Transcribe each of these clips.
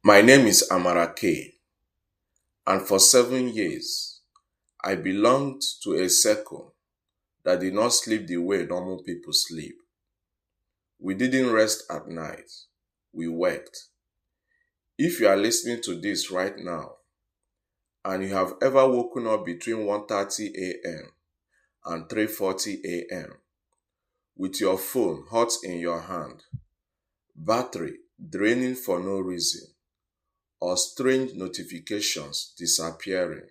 My name is Amara K, and for 7 years, I belonged to a circle that did not sleep the way normal people sleep. We didn't rest at night, we worked. If you are listening to this right now, and you have ever woken up between 1:30 a.m. and 3:40 a.m. with your phone hot in your hand, battery draining for no reason, or strange notifications disappearing,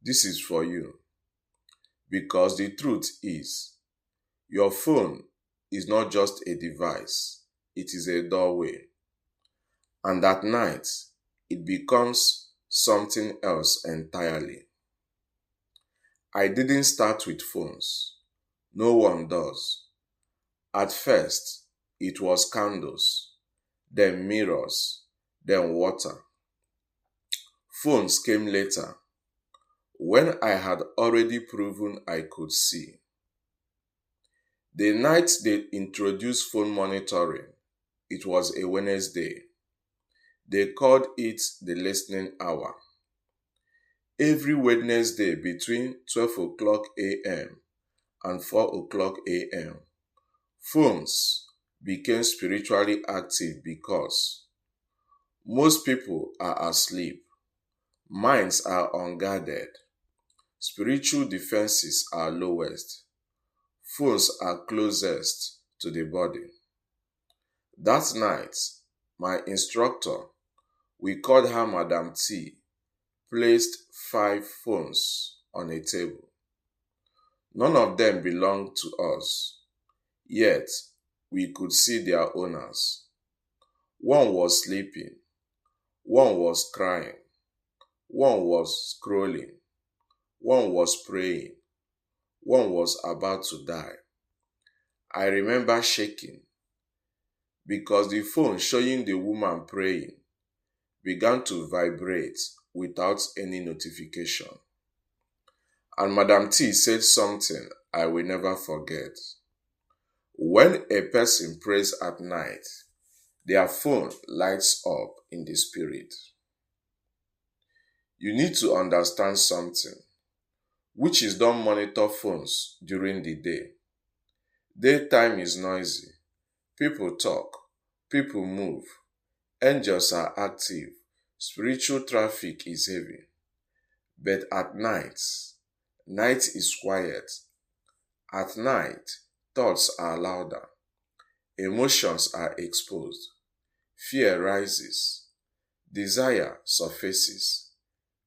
this is for you. Because the truth is, your phone is not just a device, it is a doorway. And at night, it becomes something else entirely. I didn't start with phones. No one does. At first, it was candles, then mirrors, then water. Phones came later, when I had already proven I could see. The night they introduced phone monitoring, it was a Wednesday. They called it the listening hour. Every Wednesday between 12 o'clock a.m. and 4 o'clock a.m., phones became spiritually active because most people are asleep, minds are unguarded, spiritual defenses are lowest, phones are closest to the body. That night, my instructor, we called her Madam T, placed 5 phones on a table. None of them belonged to us, yet we could see their owners. One was sleeping, one was crying, one was scrolling, one was praying, one was about to die. I remember shaking because the phone showing the woman praying began to vibrate without any notification. And Madam T said something I will never forget. When a person prays at night, their phone lights up in the spirit. You need to understand something. Witches don't monitor phones during the day. Daytime is noisy. People talk. People move. Angels are active. Spiritual traffic is heavy. But at night is quiet. At night, thoughts are louder. Emotions are exposed. Fear rises. Desire surfaces.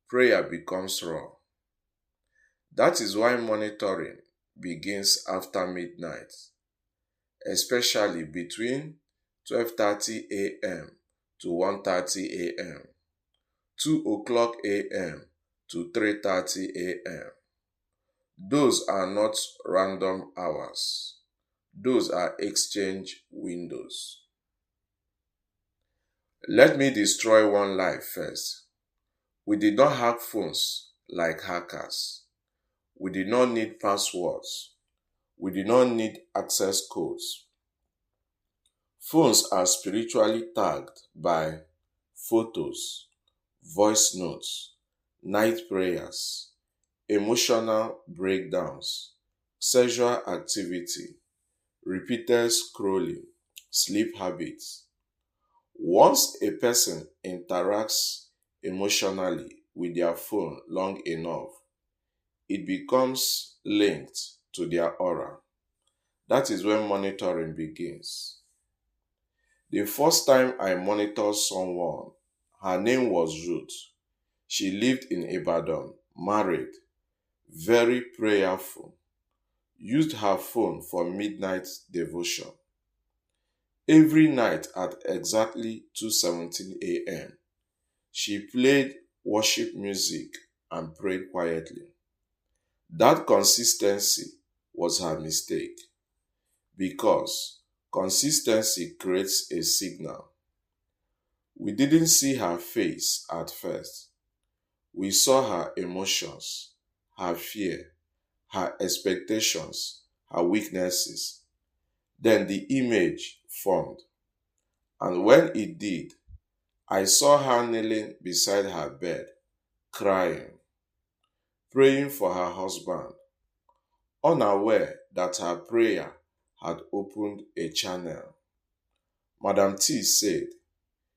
Prayer becomes raw. That is why monitoring begins after midnight, especially between 12:30 a.m. to 1:30 a.m., 2 o'clock a.m. to 3:30 a.m. Those are not random hours. Those are exchange windows. Let me destroy one lie first. We did not hack phones like hackers. We did not need passwords. We did not need access codes. Phones are spiritually tagged by photos, voice notes, night prayers, emotional breakdowns, sexual activity, repeated scrolling, sleep habits. Once a person interacts emotionally with their phone long enough, it becomes linked to their aura. That is when monitoring begins. The first time I monitored someone, her name was Ruth. She lived in Ibadan, married, very prayerful, used her phone for midnight devotion. Every night at exactly 2:17 a.m., she played worship music and prayed quietly. That consistency was her mistake because consistency creates a signal. We didn't see her face at first. We saw her emotions, her fear, her expectations, her weaknesses. Then the image formed. And when it did, I saw her kneeling beside her bed, crying, praying for her husband, unaware that her prayer had opened a channel. Madam T said,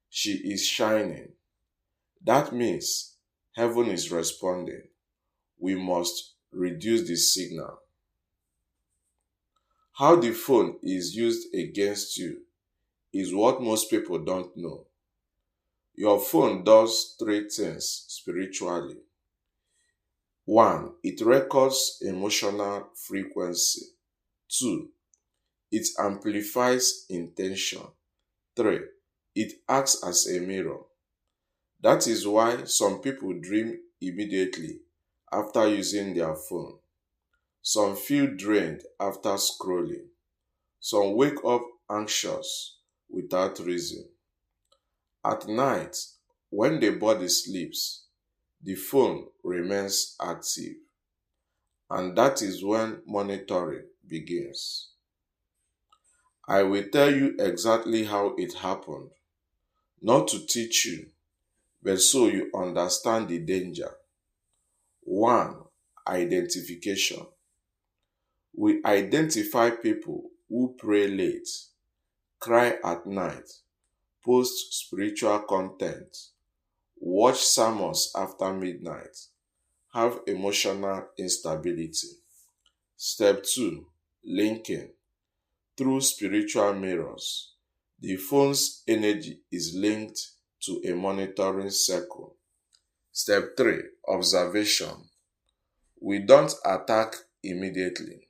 "She is shining. That means heaven is responding. We must reduce the signal." How the phone is used against you is what most people don't know. Your phone does three things spiritually. One, it records emotional frequency. Two, it amplifies intention. Three, it acts as a mirror. That is why some people dream immediately after using their phone. Some feel drained after scrolling. Some wake up anxious without reason. At night, when the body sleeps, the phone remains active, and that is when monitoring begins. I will tell you exactly how it happened, not to teach you, but so you understand the danger. 1. Identification. We identify people who pray late, cry at night, post spiritual content, watch sermons after midnight, have emotional instability. Step 2. Linking. Through spiritual mirrors, the phone's energy is linked to a monitoring circle. Step 3. Observation. We don't attack immediately.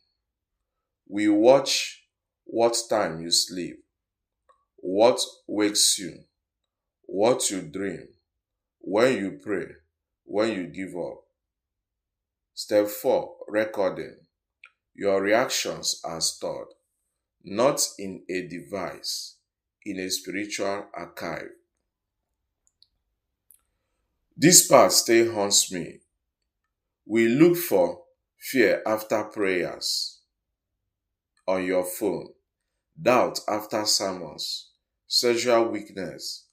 We watch what time you sleep, what wakes you, what you dream, when you pray, when you give up. Step 4. Recording. Your reactions are stored, not in a device, in a spiritual archive. This part still haunts me. We look for fear after prayers on your phone, doubt after sermons, sexual weakness,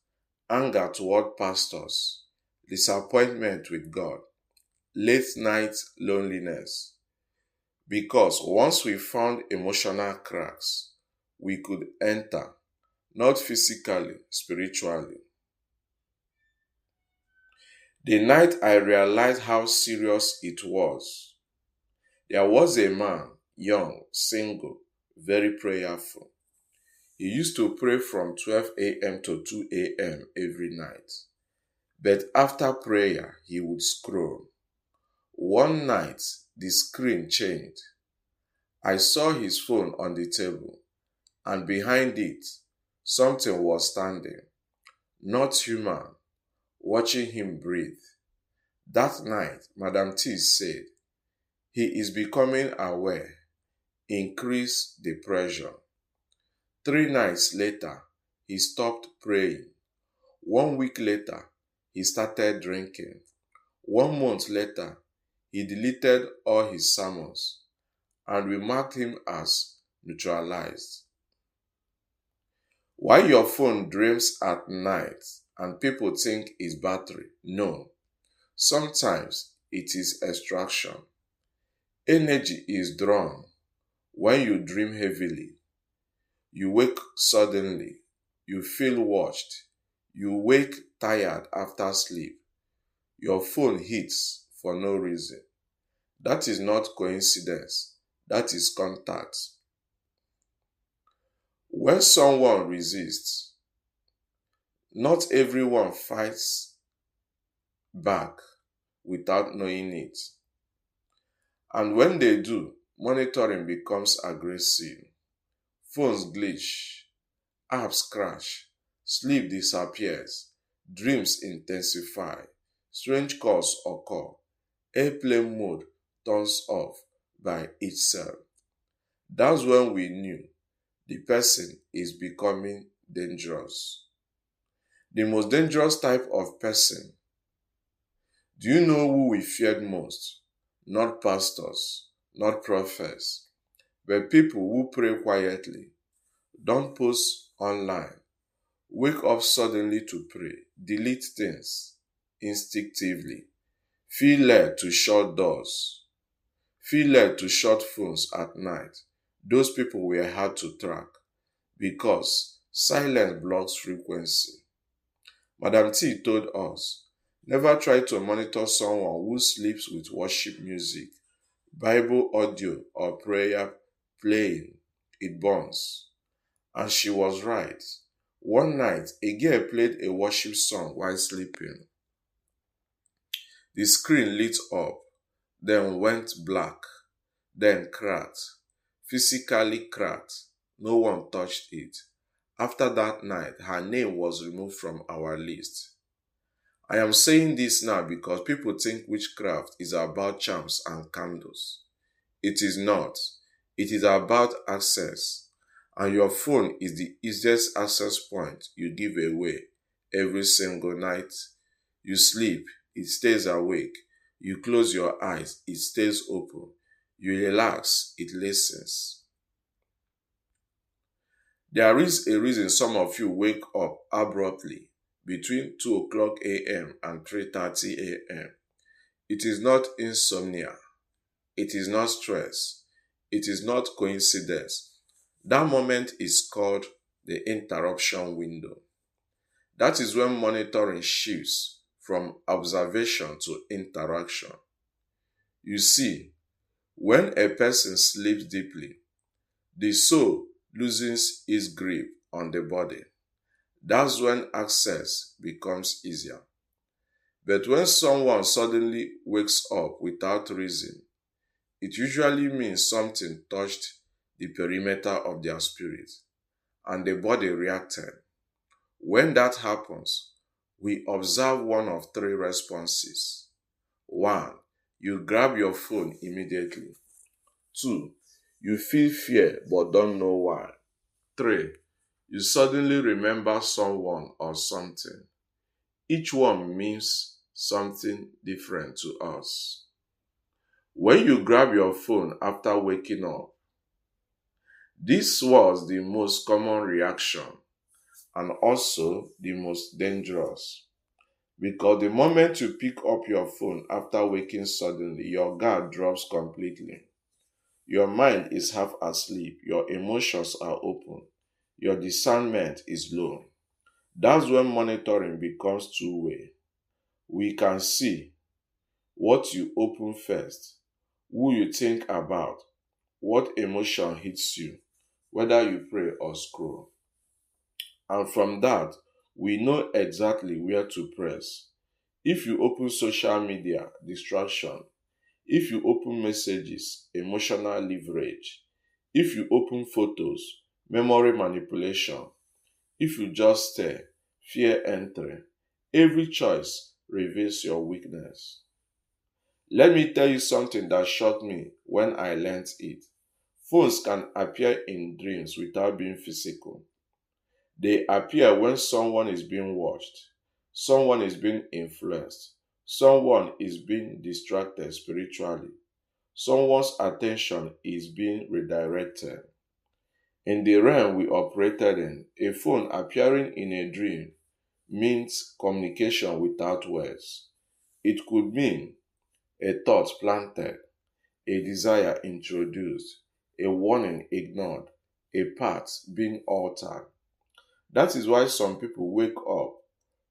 anger toward pastors, disappointment with God, late night loneliness. Because once we found emotional cracks, we could enter, not physically, spiritually. The night I realized how serious it was, there was a man, young, single, very prayerful. He used to pray from 12 a.m. to 2 a.m. every night. But after prayer, he would scroll. One night, the screen changed. I saw his phone on the table, and behind it, something was standing, not human, watching him breathe. That night, Madam T said, he is becoming aware. Increase the pressure. 3 nights later, he stopped praying. 1 week later, he started drinking. 1 month later, he deleted all his sermons, and we marked him as neutralized. Why your phone dreams at night and people think it's battery? No. Sometimes it is extraction. Energy is drawn when you dream heavily. You wake suddenly. You feel watched. You wake tired after sleep. Your phone hits for no reason. That is not coincidence. That is contact. When someone resists, not everyone fights back without knowing it. And when they do, monitoring becomes aggressive. Phones glitch, apps crash, sleep disappears, dreams intensify, strange calls occur, airplane mode turns off by itself. That's when we knew the person is becoming dangerous. The most dangerous type of person. Do you know who we feared most? Not pastors, not prophets, but people who pray quietly, don't post online, Wake up suddenly to pray. Delete things instinctively. Feel led to shut doors. Feel led to shut phones at night. Those people were hard to track because silence blocks frequency. Madam T told us, never try to monitor someone who sleeps with worship music, Bible audio, or prayer playing. It burns. And she was right. One night, a girl played a worship song while sleeping. The screen lit up, then went black, then cracked, physically cracked. No one touched it. After that night, her name was removed from our list. I am saying this now because people think witchcraft is about charms and candles. It is not. It is about access. And your phone is the easiest access point you give away every single night. You sleep, it stays awake. You close your eyes, it stays open. You relax, it listens. There is a reason some of you wake up abruptly between 2 o'clock a.m. and 3:30 a.m. It is not insomnia. It is not stress. It is not coincidence. That moment is called the interruption window. That is when monitoring shifts from observation to interaction. You see, when a person sleeps deeply, the soul loses its grip on the body. That's when access becomes easier. But when someone suddenly wakes up without reason, it usually means something touched the perimeter of their spirit and the body reacted. When that happens, we observe one of three responses. 1. You grab your phone immediately. 2. You feel fear but don't know why. 3. You suddenly remember someone or something. Each one means something different to us. When you grab your phone after waking up, this was the most common reaction and also the most dangerous. Because the moment you pick up your phone after waking suddenly, your guard drops completely. Your mind is half asleep, your emotions are open, your discernment is low. That's when monitoring becomes two-way. We can see what you open first, who you think about, what emotion hits you, whether you pray or scroll. And from that, we know exactly where to press. If you open social media, distraction. If you open messages, emotional leverage. If you open photos, memory manipulation. If you just stare, fear entry. Every choice reveals your weakness. Let me tell you something that shocked me when I learned it. Phones can appear in dreams without being physical. They appear when someone is being watched, someone is being influenced, someone is being distracted spiritually, someone's attention is being redirected. In the realm we operated in, a phone appearing in a dream means communication without words. It could mean a thought planted, a desire introduced, a warning ignored, a path being altered. That is why some people wake up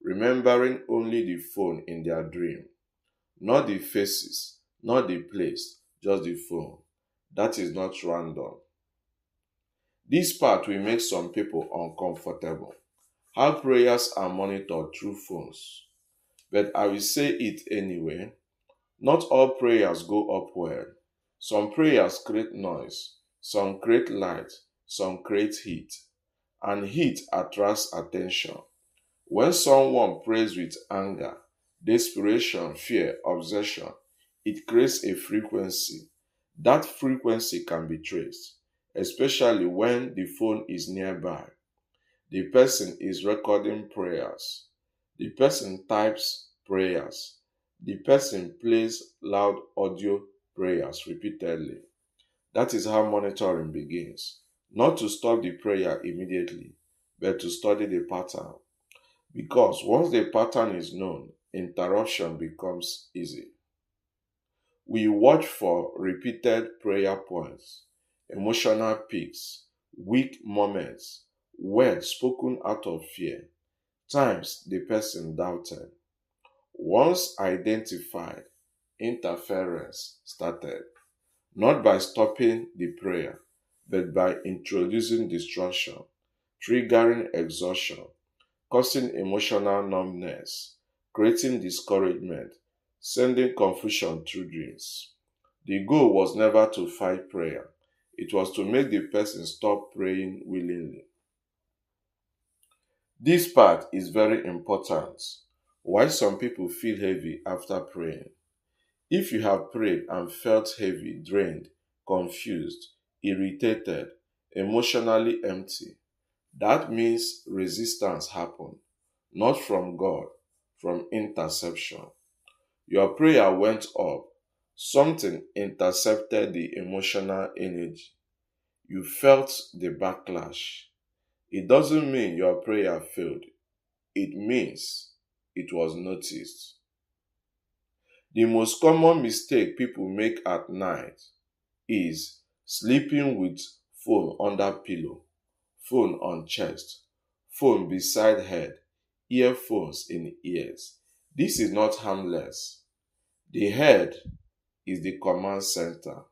remembering only the phone in their dream, not the faces, not the place, just the phone. That is not random. This part will make some people uncomfortable. How prayers are monitored through phones. But I will say it anyway. Not all prayers go up well. Some prayers create noise, some create light, some create heat. And heat attracts attention. When someone prays with anger, desperation, fear, obsession, it creates a frequency. That frequency can be traced, especially when the phone is nearby. The person is recording prayers. The person types prayers. The person plays loud audio prayers repeatedly. That is how monitoring begins. Not to stop the prayer immediately, but to study the pattern. Because once the pattern is known, interruption becomes easy. We watch for repeated prayer points, emotional peaks, weak moments, words spoken out of fear, times the person doubted. Once identified, interference started, not by stopping the prayer, but by introducing distraction, triggering exhaustion, causing emotional numbness, creating discouragement, sending confusion through dreams. The goal was never to fight prayer, it was to make the person stop praying willingly. This part is very important. Why some people feel heavy after praying. If you have prayed and felt heavy, drained, confused, irritated, emotionally empty, that means resistance happened, not from God, from interception. Your prayer went up, something intercepted the emotional energy. You felt the backlash. It doesn't mean your prayer failed, it means it was noticed. The most common mistake people make at night is sleeping with phone under pillow, phone on chest, phone beside head, earphones in ears. This is not harmless. The head is the command center.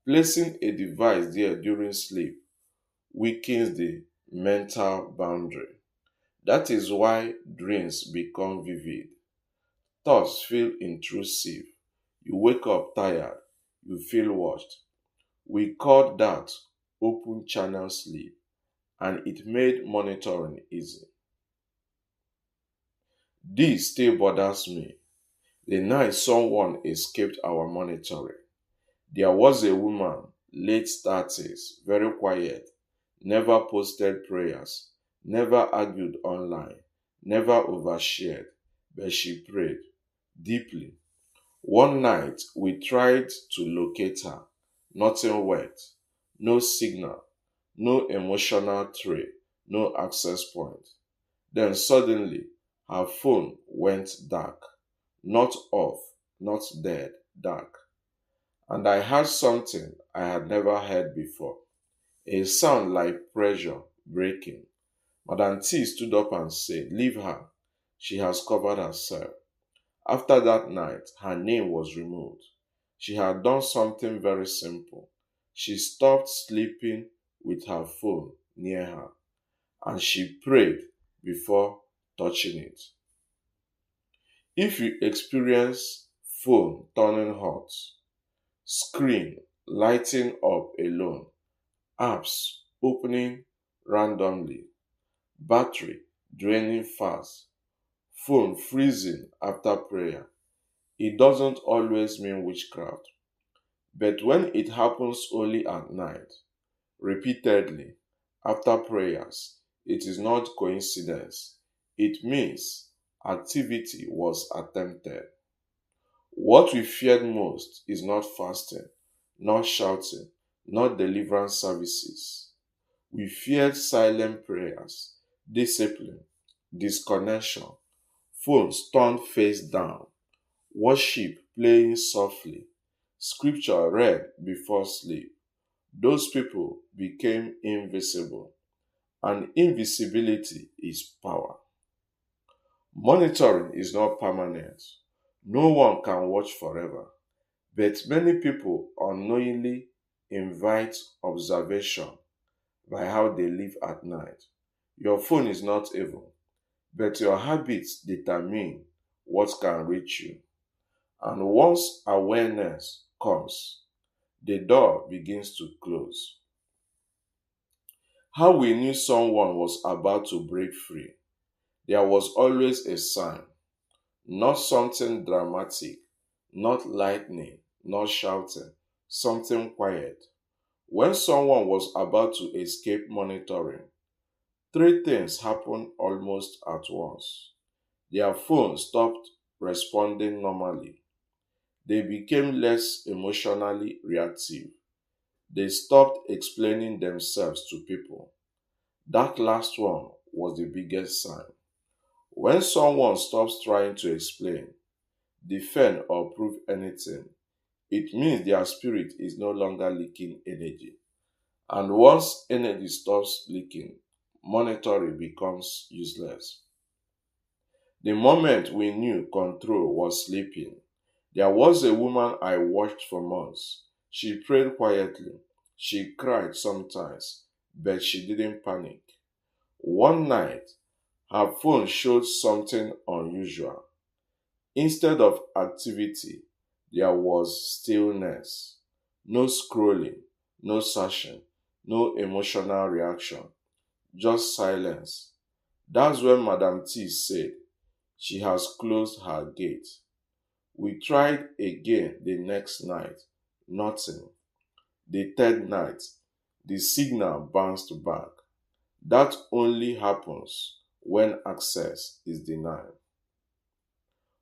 Placing a device there during sleep weakens the mental boundary. That is why dreams become vivid. Thoughts feel intrusive. You wake up tired. You feel watched. We called that open channel sleep, and it made monitoring easy. This still bothers me. The night someone escaped our monitoring. There was a woman, late 30s, very quiet, never posted prayers, never argued online, never overshared, but she prayed deeply. One night we tried to locate her. Nothing worked. No signal, no emotional tray, no access point. Then suddenly her phone went dark. Not off, not dead, dark. And I heard something I had never heard before. A sound like pressure breaking. Madam T stood up and said, "Leave her. She has covered herself." After that night, her name was removed. She had done something very simple. She stopped sleeping with her phone near her and she prayed before touching it. If you experience phone turning hot, screen lighting up alone, apps opening randomly, battery draining fast, phone freezing after prayer, it doesn't always mean witchcraft. But when it happens only at night, repeatedly, after prayers, it is not coincidence. It means activity was attempted. What we feared most is not fasting, not shouting, not deliverance services. We feared silent prayers, discipline, disconnection, phones turned face down, worship playing softly, scripture read before sleep. Those people became invisible, and invisibility is power. Monitoring is not permanent. No one can watch forever, but many people unknowingly invite observation by how they live at night. Your phone is not evil, but your habits determine what can reach you. And once awareness comes, the door begins to close. How we knew someone was about to break free. There was always a sign, not something dramatic, not lightning, not shouting, something quiet. When someone was about to escape monitoring, three things happened almost at once. Their phone stopped responding normally. They became less emotionally reactive. They stopped explaining themselves to people. That last one was the biggest sign. When someone stops trying to explain, defend, or prove anything, it means their spirit is no longer leaking energy. And once energy stops leaking, monitoring becomes useless. The moment we knew control was sleeping, there was a woman I watched for months. She prayed quietly. She cried sometimes, but she didn't panic. One night, her phone showed something unusual. Instead of activity, there was stillness. No scrolling, no searching, no emotional reaction, just silence. That's when Madam T said she has closed her gate. We tried again the next night. Nothing. The third night, the signal bounced back. That only happens when access is denied.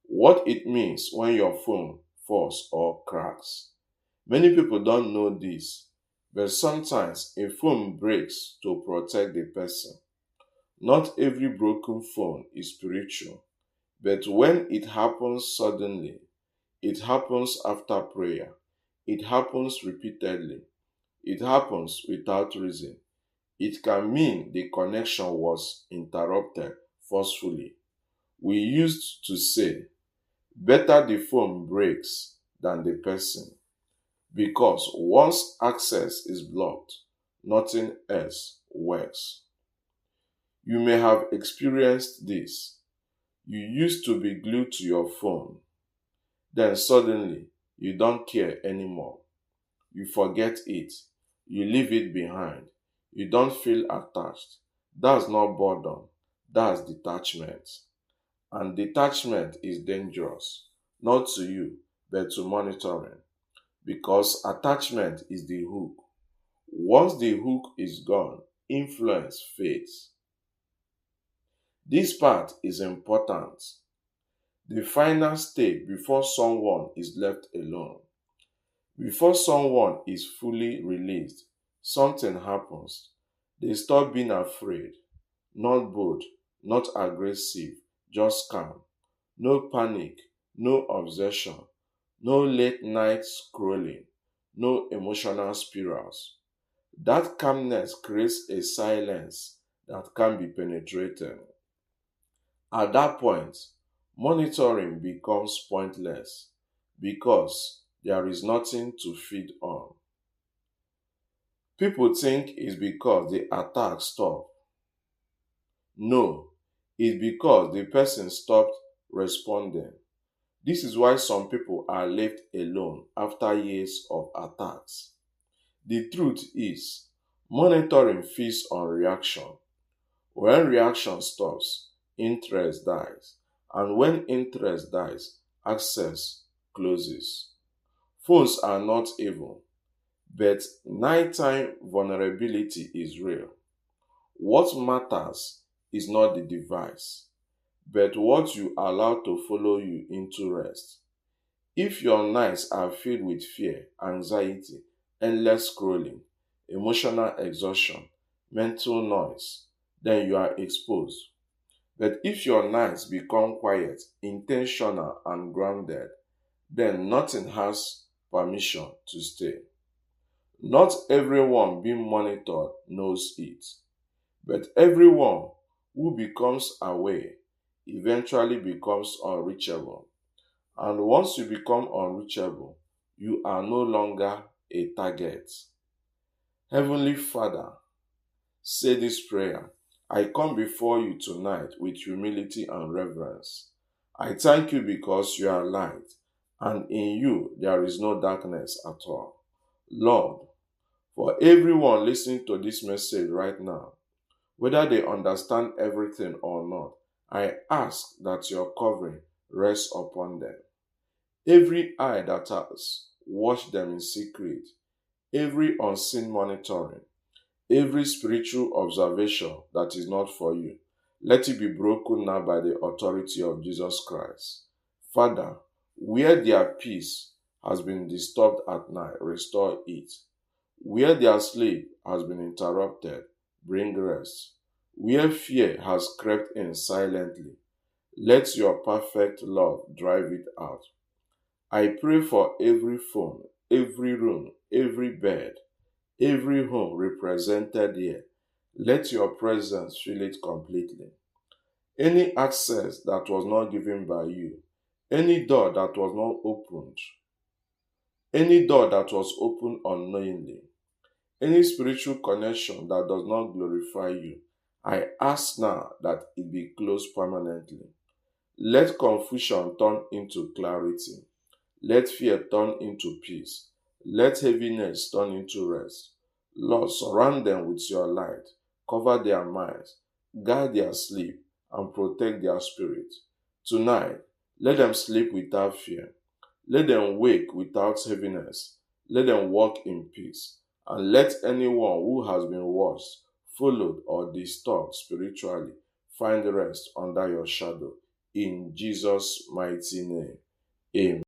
What it means when your phone falls or cracks. Many people don't know this, but sometimes a phone breaks to protect the person. Not every broken phone is spiritual, but when it happens suddenly, it happens after prayer, it happens repeatedly, it happens without reason. It can mean the connection was interrupted forcefully. We used to say, better the phone breaks than the person, because once access is blocked, nothing else works. You may have experienced this. You used to be glued to your phone, then suddenly you don't care anymore. You forget it. You leave it behind. You don't feel attached. That's not boredom. That's detachment. And detachment is dangerous, not to you, but to monitoring, because attachment is the hook. Once the hook is gone, influence fades. This part is important. The final step before someone is left alone. Before someone is fully released, something happens. They stop being afraid, not bold, not aggressive, just calm. No panic, no obsession, no late night scrolling, no emotional spirals. That calmness creates a silence that can be penetrated. At that point, monitoring becomes pointless because there is nothing to feed on. People think it's because the attack stopped. No, it's because the person stopped responding. This is why some people are left alone after years of attacks. The truth is, monitoring feeds on reaction. When reaction stops, interest dies. And when interest dies, access closes. Phones are not evil, but nighttime vulnerability is real. What matters is not the device, but what you allow to follow you into rest. If your nights are filled with fear, anxiety, endless scrolling, emotional exhaustion, mental noise, then you are exposed. But if your nights become quiet, intentional, and grounded, then nothing has permission to stay. Not everyone being monitored knows it, but everyone who becomes aware eventually becomes unreachable. And once you become unreachable, you are no longer a target. Heavenly Father, say this prayer. I come before you tonight with humility and reverence. I thank you because you are light, and in you there is no darkness at all. Lord, for everyone listening to this message right now, whether they understand everything or not, I ask that your covering rests upon them. Every eye that has watched them in secret, every unseen monitoring, every spiritual observation that is not for you, let it be broken now by the authority of Jesus Christ. Father, where their peace has been disturbed at night, restore it. Where their sleep has been interrupted, bring rest. Where fear has crept in silently, let your perfect love drive it out. I pray for every phone, every room, every bed, every home represented here. Let your presence fill it completely. Any access that was not given by you, any door that was not opened, any door that was opened unknowingly, any spiritual connection that does not glorify you, I ask now that it be closed permanently. Let confusion turn into clarity. Let fear turn into peace. Let heaviness turn into rest. Lord, surround them with your light. Cover their minds, guide their sleep, and protect their spirit. Tonight, let them sleep without fear. Let them wake without heaviness. Let them walk in peace. And let anyone who has been washed, followed, or disturbed spiritually find rest under your shadow. In Jesus' mighty name. Amen.